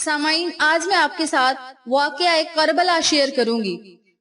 سامعین، آج میں آپ کے ساتھ واقعہ کربلا شیئر کروں گی۔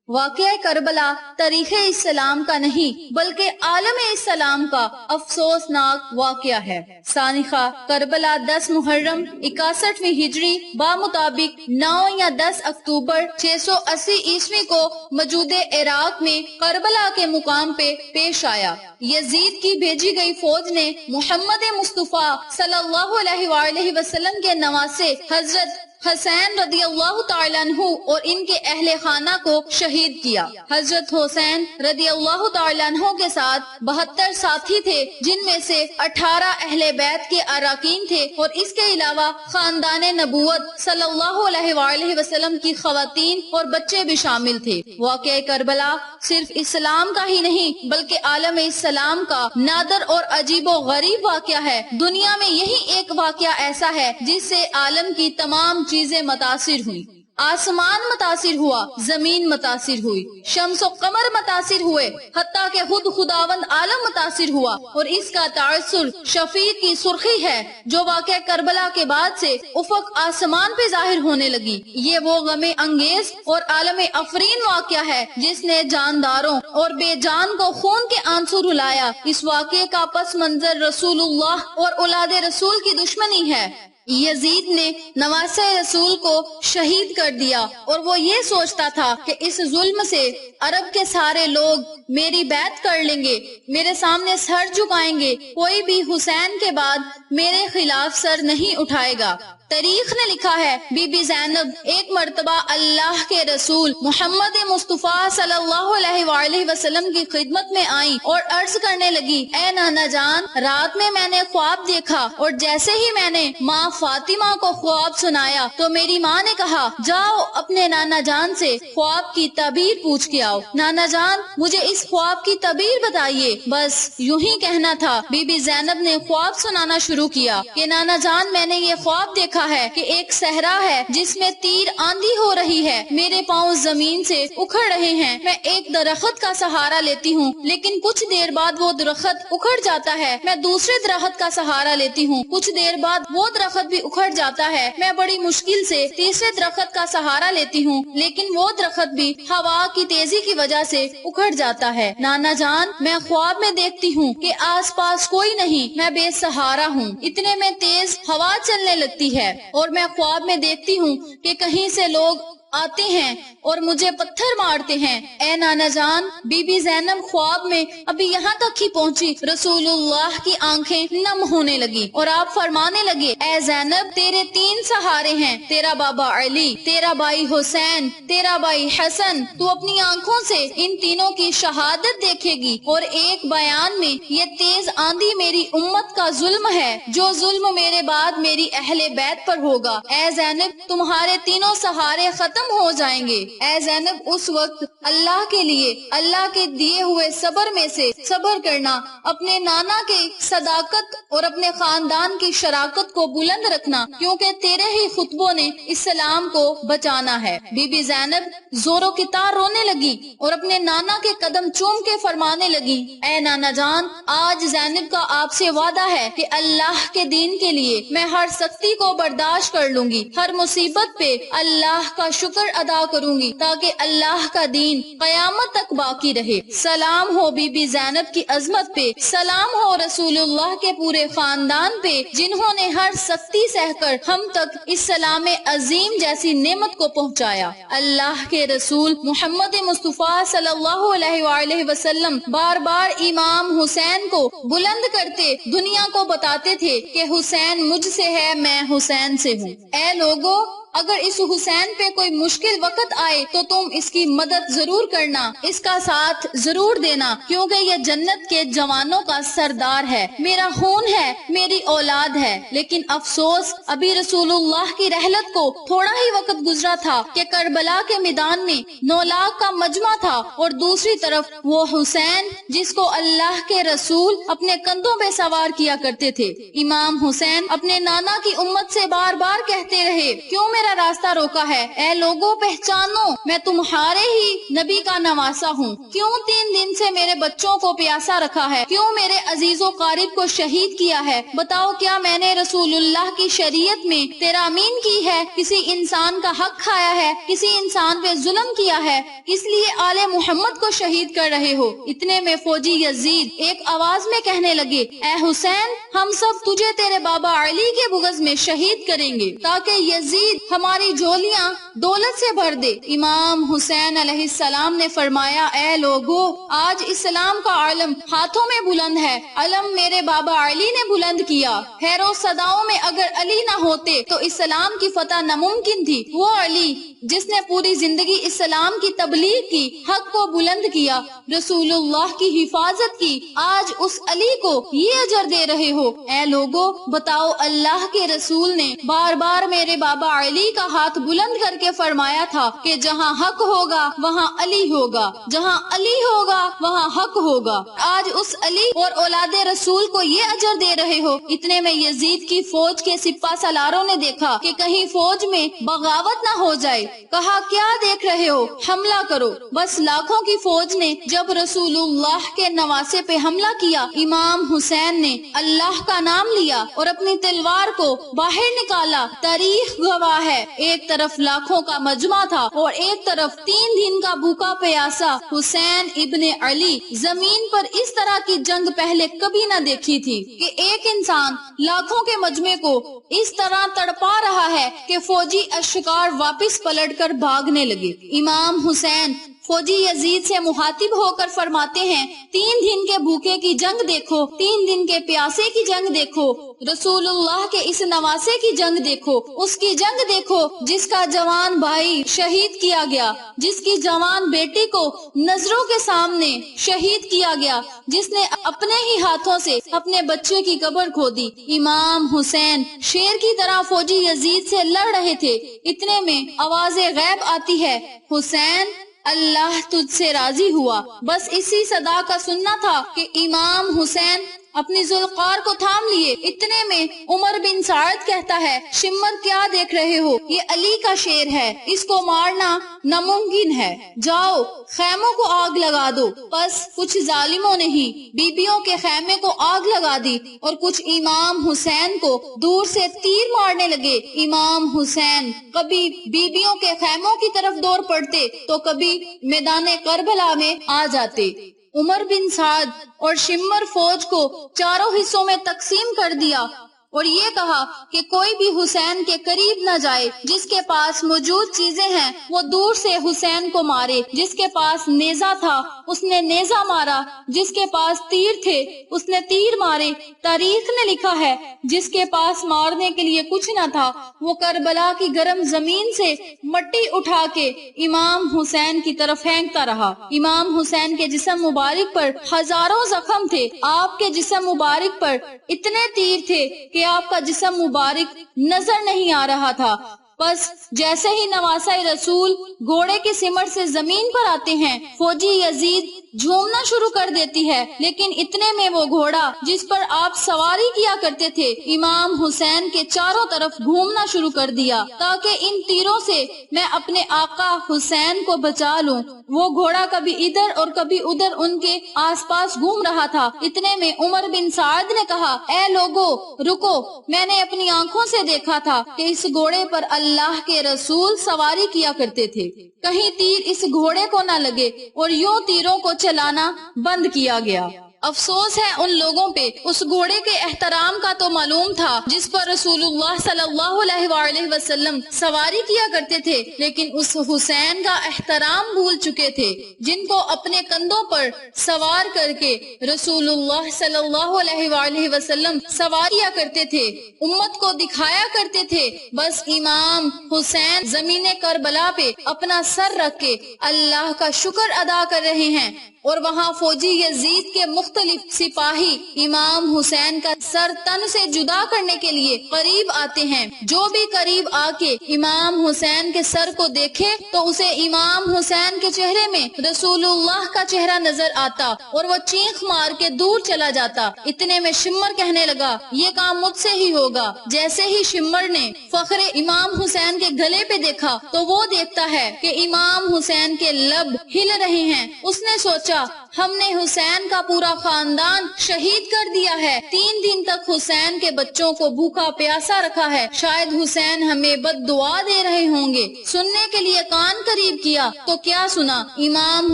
واقعہ کربلا تاریخ اسلام کا نہیں بلکہ عالم اسلام کا افسوسناک واقعہ ہے۔ سانخہ کربلا 10 محرم 61ویں ہجری بمطابق 9 یا 10 اکتوبر 680 عیسوی کو موجود عراق میں کربلا کے مقام پہ پیش آیا۔ یزید کی بھیجی گئی فوج نے محمد مصطفیٰ صلی اللہ علیہ وآلہ وسلم کے نواسے حضرت حسین رضی اللہ تعالیٰ عنہ اور ان کے اہل خانہ کو شہید کیا۔ حضرت حسین رضی اللہ تعالیٰ عنہ کے ساتھ 72 ساتھی تھے، جن میں سے 18 اہل بیت کے اراکین تھے اور اس کے علاوہ خاندان نبوت صلی اللہ علیہ وآلہ وسلم کی خواتین اور بچے بھی شامل تھے۔ واقعہ کربلا صرف اسلام کا ہی نہیں بلکہ عالم اسلام کا نادر اور عجیب و غریب واقعہ ہے۔ دنیا میں یہی ایک واقعہ ایسا ہے جس سے عالم کی تمام چیزیں متاثر ہوئی۔ آسمان متاثر ہوا، زمین متاثر ہوئی، شمس و قمر متاثر ہوئے، حتیٰ کہ خود خداوند عالم متاثر ہوا، اور اس کا تاثر شفیق کی سرخی ہے جو واقعہ کربلا کے بعد سے افق آسمان پہ ظاہر ہونے لگی۔ یہ وہ غم انگیز اور عالم افرین واقعہ ہے جس نے جانداروں اور بے جان کو خون کے آنسو رلایا۔ اس واقعے کا پس منظر رسول اللہ اور اولاد رسول کی دشمنی ہے۔ یزید نے نواسہ رسول کو شہید کر دیا اور وہ یہ سوچتا تھا کہ اس ظلم سے عرب کے سارے لوگ میری بیعت کر لیں گے، میرے سامنے سر جھکائیں گے، کوئی بھی حسین کے بعد میرے خلاف سر نہیں اٹھائے گا۔ تاریخ نے لکھا ہے بی بی زینب ایک مرتبہ اللہ کے رسول محمد مصطفیٰ صلی اللہ علیہ وآلہ وسلم کی خدمت میں آئیں اور عرض کرنے لگی، اے نانا جان، رات میں نے خواب دیکھا اور جیسے ہی میں نے ماں فاطمہ کو خواب سنایا تو میری ماں نے کہا، جاؤ اپنے نانا جان سے خواب کی تعبیر پوچھ کے آؤ۔ نانا جان، مجھے اس خواب کی تعبیر بتائیے۔ بس یوں ہی کہنا تھا، بی بی زینب نے خواب سنانا شروع کیا کہ نانا جان، میں نے یہ خواب دیکھا ہے کہ ایک صحرا ہے جس میں تیر آندھی ہو رہی ہے، میرے پاؤں زمین سے اکھڑ رہے ہیں، میں ایک درخت کا سہارا لیتی ہوں لیکن کچھ دیر بعد وہ درخت اکھڑ جاتا ہے، میں دوسرے درخت کا سہارا لیتی ہوں، کچھ دیر بعد وہ درخت بھی اکھڑ جاتا ہے، میں بڑی مشکل سے تیسرے درخت کا سہارا لیتی ہوں لیکن وہ درخت بھی ہوا کی تیزی کی وجہ سے اکھڑ جاتا ہے۔ نانا جان، میں خواب میں دیکھتی ہوں کہ آس پاس کوئی نہیں، میں بے سہارا ہوں، اتنے میں تیز ہوا چلنے لگتی ہے اور میں خواب میں دیکھتی ہوں کہ کہیں سے لوگ آتے ہیں اور مجھے پتھر مارتے ہیں۔ اے نانا جان، بی بی زینب خواب میں ابھی یہاں تک ہی پہنچی، رسول اللہ کی آنکھیں نم ہونے لگی اور آپ فرمانے لگے، اے زینب، تیرے 3 سہارے ہیں، تیرا بابا علی، تیرا بھائی حسین، تیرا بھائی حسن، تو اپنی آنکھوں سے ان تینوں کی شہادت دیکھے گی۔ اور ایک بیان میں، یہ تیز آندھی میری امت کا ظلم ہے، جو ظلم میرے بعد میری اہل بیت پر ہوگا۔ اے زینب، تمہارے تینوں سہارے ختم ہو جائیں گے۔ اے زینب، اس وقت اللہ کے لیے اللہ کے دیے ہوئے صبر میں سے صبر کرنا، اپنے نانا کے صداقت اور اپنے خاندان کی شراکت کو بلند رکھنا، کیونکہ تیرے ہی خطبوں نے اسلام کو بچانا ہے۔ بی بی زینب زوروں کی طرح رونے لگی اور اپنے نانا کے قدم چوم کے فرمانے لگی، اے نانا جان، آج زینب کا آپ سے وعدہ ہے کہ اللہ کے دین کے لیے میں ہر سختی کو برداشت کر لوں گی، ہر مصیبت پہ اللہ کا شکر ادا کروں گی تاکہ اللہ کا دین قیامت تک باقی رہے۔ سلام ہو بی بی زینب کی عظمت پہ، سلام ہو رسول اللہ کے پورے خاندان پہ، جنہوں نے ہر سختی سہ کر ہم تک اسلام عظیم جیسی نعمت کو پہنچایا۔ اللہ کے رسول محمد مصطفیٰ صلی اللہ علیہ وآلہ وسلم بار بار امام حسین کو بلند کرتے دنیا کو بتاتے تھے کہ حسین مجھ سے ہے، میں حسین سے ہوں۔ اے لوگو، اگر اس حسین پہ کوئی مشکل وقت آئے تو تم اس کی مدد ضرور کرنا، اس کا ساتھ ضرور دینا، کیونکہ یہ جنت کے جوانوں کا سردار ہے، میرا خون ہے، میری اولاد ہے۔ لیکن افسوس، ابھی رسول اللہ کی رحلت کو تھوڑا ہی وقت گزرا تھا کہ کربلا کے میدان میں 9 لاکھ کا مجمع تھا اور دوسری طرف وہ حسین جس کو اللہ کے رسول اپنے کندھوں پہ سوار کیا کرتے تھے۔ امام حسین اپنے نانا کی امت سے بار بار کہتے رہے، کیوں میرے میرا راستہ روکا ہے؟ اے لوگوں پہچانو میں تمہارے ہی نبی کا نواسا ہوں۔ کیوں 3 دن سے میرے بچوں کو پیاسا رکھا ہے؟ کیوں میرے عزیز و قریب کو شہید کیا ہے؟ بتاؤ کیا میں نے رسول اللہ کی شریعت میں تیرامین کی ہے؟ کسی انسان کا حق کھایا ہے؟ کسی انسان پہ ظلم کیا ہے؟ اس لیے آل محمد کو شہید کر رہے ہو؟ اتنے میں فوجی یزید ایک آواز میں کہنے لگے، اے حسین، ہم سب تجھے تیرے بابا علی کے بغض میں شہید کریں گے تاکہ یزید ہماری جھولیاں دولت سے بھر دے۔ امام حسین علیہ السلام نے فرمایا، اے لوگو، آج اسلام کا علم ہاتھوں میں بلند ہے، علم میرے بابا علی نے بلند کیا۔ خیروں صداؤں میں اگر علی نہ ہوتے تو اسلام کی فتح ناممکن تھی۔ وہ علی جس نے پوری زندگی اسلام کی تبلیغ کی، حق کو بلند کیا، رسول اللہ کی حفاظت کی، آج اس علی کو یہ اجر دے رہے ہو۔ اے لوگو، بتاؤ، اللہ کے رسول نے بار بار میرے بابا علی کا ہاتھ بلند کر کے فرمایا تھا کہ جہاں حق ہوگا وہاں علی ہوگا، جہاں علی ہوگا وہاں حق ہوگا۔ آج اس علی اور اولاد رسول کو یہ اجر دے رہے ہو۔ اتنے میں یزید کی فوج کے سپہ سالاروں نے دیکھا کہ کہیں فوج میں بغاوت نہ ہو جائے، کہا کیا دیکھ رہے ہو، حملہ کرو۔ بس لاکھوں کی فوج نے جب رسول اللہ کے نواسے پہ حملہ کیا، امام حسین نے اللہ کا نام لیا اور اپنی تلوار کو باہر نکالا۔ تاریخ گواہ ہے، ایک طرف لاکھوں کا مجمع تھا اور ایک طرف 3 دن کا بھوکا پیاسا حسین ابن علی۔ زمین پر اس طرح کی جنگ پہلے کبھی نہ دیکھی تھی کہ ایک انسان لاکھوں کے مجمع کو اس طرح تڑپا رہا ہے کہ فوجی اشکار واپس پلٹ کر بھاگنے لگے۔ امام حسین فوجی یزید سے مخاطب ہو کر فرماتے ہیں، 3 دن کے بھوکے کی جنگ دیکھو، 3 دن کے پیاسے کی جنگ دیکھو، رسول اللہ کے اس نواسے کی جنگ دیکھو، اس کی جنگ دیکھو جس کا جوان بھائی شہید کیا گیا، جس کی جوان بیٹی کو نظروں کے سامنے شہید کیا گیا، جس نے اپنے ہی ہاتھوں سے اپنے بچے کی قبر کھودی۔ امام حسین شیر کی طرح فوجی یزید سے لڑ رہے تھے۔ اتنے میں آواز غیب آتی ہے، حسین، اللہ تجھ سے راضی ہوا۔ بس اسی صدا کا سننا تھا کہ امام حسین اپنی ذوالفقار کو تھام لیے۔ اتنے میں عمر بن سعد کہتا ہے، شمر کیا دیکھ رہے ہو، یہ علی کا شیر ہے، اس کو مارنا ناممکن ہے، جاؤ خیموں کو آگ لگا دو۔ بس کچھ ظالموں نے ہی بیبیوں کے خیمے کو آگ لگا دی اور کچھ امام حسین کو دور سے تیر مارنے لگے۔ امام حسین کبھی بیبیوں کے خیموں کی طرف دوڑ پڑتے تو کبھی میدان کربلا میں آ جاتے۔ عمر بن سعد اور شمر فوج کو 4 حصوں میں تقسیم کر دیا اور یہ کہا کہ کوئی بھی حسین کے قریب نہ جائے، جس کے پاس موجود چیزیں ہیں وہ دور سے حسین کو مارے، جس کے پاس نیزہ تھا اس نے نیزہ مارا، جس کے پاس تیر تھے اس نے تیر مارے۔ تاریخ نے لکھا ہے، جس کے پاس مارنے کے لیے کچھ نہ تھا وہ کربلا کی گرم زمین سے مٹی اٹھا کے امام حسین کی طرف پھینکتا رہا۔ امام حسین کے جسم مبارک پر ہزاروں زخم تھے، آپ کے جسم مبارک پر اتنے تیر تھے کہ آپ کا جسم مبارک نظر نہیں آ رہا تھا۔ بس جیسے ہی نواسہ رسول گھوڑے کے سمر سے زمین پر آتے ہیں، فوجی یزید جھومنا شروع کر دیتی ہے، لیکن اتنے میں وہ گھوڑا جس پر آپ سواری کیا کرتے تھے امام حسین کے چاروں طرف گھومنا شروع کر دیا تاکہ ان تیروں سے میں اپنے آقا حسین کو بچا لوں۔ وہ گھوڑا کبھی ادھر اور کبھی ادھر ان کے آس پاس گھوم رہا تھا۔ اتنے میں عمر بن سعد نے کہا، اے لوگو رکو، میں نے اپنی آنکھوں سے دیکھا تھا کہ اس گھوڑے پر اللہ کے رسول سواری کیا کرتے تھے، کہیں تیر اس گھوڑے کو نہ لگے، اور یوں تیروں کو چلانا بند کیا گیا۔ افسوس ہے ان لوگوں پہ، اس گھوڑے کے احترام کا تو معلوم تھا جس پر رسول اللہ صلی اللہ علیہ وآلہ وسلم سواری کیا کرتے تھے، لیکن اس حسین کا احترام بھول چکے تھے جن کو اپنے کندھوں پر سوار کر کے رسول اللہ صلی اللہ علیہ وآلہ وسلم سوار کیا کرتے تھے، امت کو دکھایا کرتے تھے۔ بس امام حسین زمین کربلا پہ اپنا سر رکھ کے اللہ کا شکر ادا کر رہے ہیں، اور وہاں فوجی یزید کے مختلف سپاہی امام حسین کا سر تن سے جدا کرنے کے لیے قریب آتے ہیں۔ جو بھی قریب آ کے امام حسین کے سر کو دیکھے تو اسے امام حسین کے چہرے میں رسول اللہ کا چہرہ نظر آتا اور وہ چیخ مار کے دور چلا جاتا۔ اتنے میں شمر کہنے لگا یہ کام مجھ سے ہی ہوگا۔ جیسے ہی شمر نے فخر امام حسین کے گلے پہ دیکھا تو وہ دیکھتا ہے کہ امام حسین کے لب ہل رہے ہیں۔ اس نے سوچا ہم نے حسین کا پورا خاندان شہید کر دیا ہے، 3 دن تک حسین کے بچوں کو بھوکا پیاسا رکھا ہے، شاید حسین ہمیں بد دعا دے رہے ہوں گے۔ سننے کے لیے کان قریب کیا تو کیا سنا؟ امام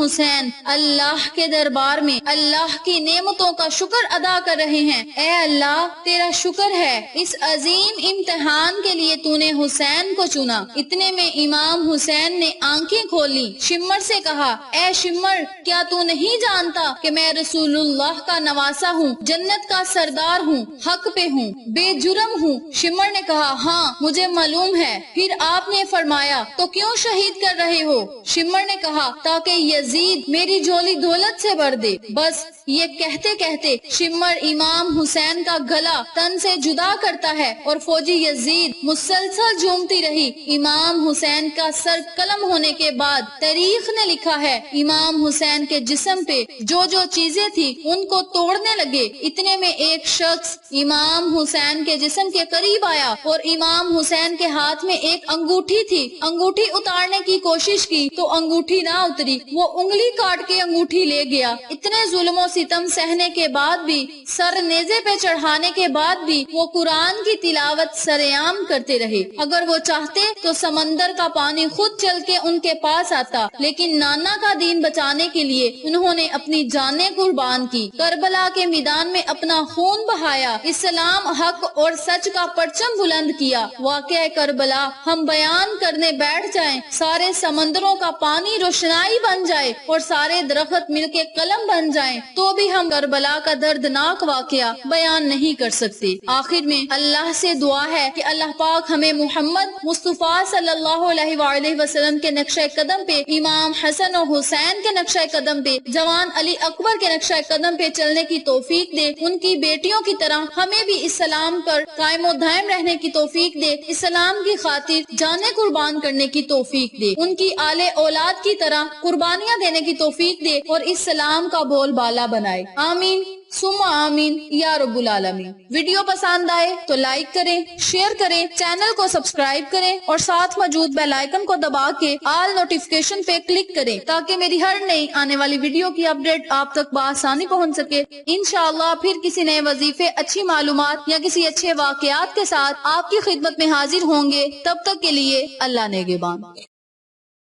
حسین اللہ کے دربار میں اللہ کی نعمتوں کا شکر ادا کر رہے ہیں۔ اے اللہ تیرا شکر ہے، اس عظیم امتحان کے لیے تو نے حسین کو چنا۔ اتنے میں امام حسین نے آنکھیں کھولی، شمر سے کہا اے شمر کیا تو نہیں جانتا کہ میں رسول اللہ کا نواسا ہوں، جنت کا سردار ہوں، حق پہ ہوں، بے جرم ہوں؟ شمر نے کہا ہاں مجھے معلوم ہے۔ پھر آپ نے فرمایا تو کیوں شہید کر رہے ہو؟ شمر نے کہا تاکہ یزید میری جھولی دولت سے بھر دے۔ بس یہ کہتے کہتے شمر امام حسین کا گلا تن سے جدا کرتا ہے اور فوجی یزید مسلسل جھومتی رہی۔ امام حسین کا سر قلم ہونے کے بعد تاریخ نے لکھا ہے امام حسین کے جسم پہ جو جو چیزیں تھی ان کو توڑنے لگے۔ اتنے میں ایک شخص امام حسین کے جسم کے قریب آیا اور امام حسین کے ہاتھ میں ایک انگوٹھی تھی۔ انگوٹھی اتارنے کی کوشش کی تو انگوٹھی نہ اتری، وہ انگلی کاٹ کے انگوٹھی لے گیا۔ اتنے ظلم و ستم سہنے کے بعد بھی، سر نیزے پہ چڑھانے کے بعد بھی وہ قرآن کی تلاوت سرعام کرتے رہے۔ اگر وہ چاہتے تو سمندر کا پانی خود چل کے ان کے پاس آتا، لیکن نانا کا دین بچانے کے لیے انہوں نے اپنی جانیں قربان کی، کربلا کے میدان میں اپنا خون بہایا، اسلام حق اور سچ کا پرچم بلند کیا۔ واقعہ کربلا ہم بیان کرنے بیٹھ جائیں، سارے سمندروں کا پانی روشنائی بن جائے اور سارے درخت مل کے قلم بن جائیں تو بھی ہم کربلا کا دردناک واقعہ بیان نہیں کر سکتے۔ آخر میں اللہ سے دعا ہے کہ اللہ پاک ہمیں محمد مصطفیٰ صلی اللہ علیہ وآلہ وسلم کے نقشہ قدم پہ، امام حسن و حسین کے نقشہ قدم پہ، جوان علی اکبر کے نقشہ قدم پہ چلنے کی توفیق دے، ان کی بیٹیوں کی طرح ہمیں بھی اسلام پر قائم و دائم رہنے کی توفیق دے، اسلام کی خاطر جانیں قربان کرنے کی توفیق دے، ان کی آل اولاد کی طرح قربانیاں دینے کی توفیق دے اور اسلام کا بول بالا بنائے۔ آمین ثم آمین یا رب العالمین۔ ویڈیو پسند آئے تو لائک کریں، شیئر کریں، چینل کو سبسکرائب کریں اور ساتھ موجود بیل آئیکن کو دبا کے آل نوٹیفیکیشن پہ کلک کریں تاکہ میری ہر نئی آنے والی ویڈیو کی اپڈیٹ آپ تک بآسانی پہنچ سکے۔ انشاءاللہ پھر کسی نئے وظیفے، اچھی معلومات یا کسی اچھے واقعات کے ساتھ آپ کی خدمت میں حاضر ہوں گے۔ تب تک کے لیے اللہ نگہبان۔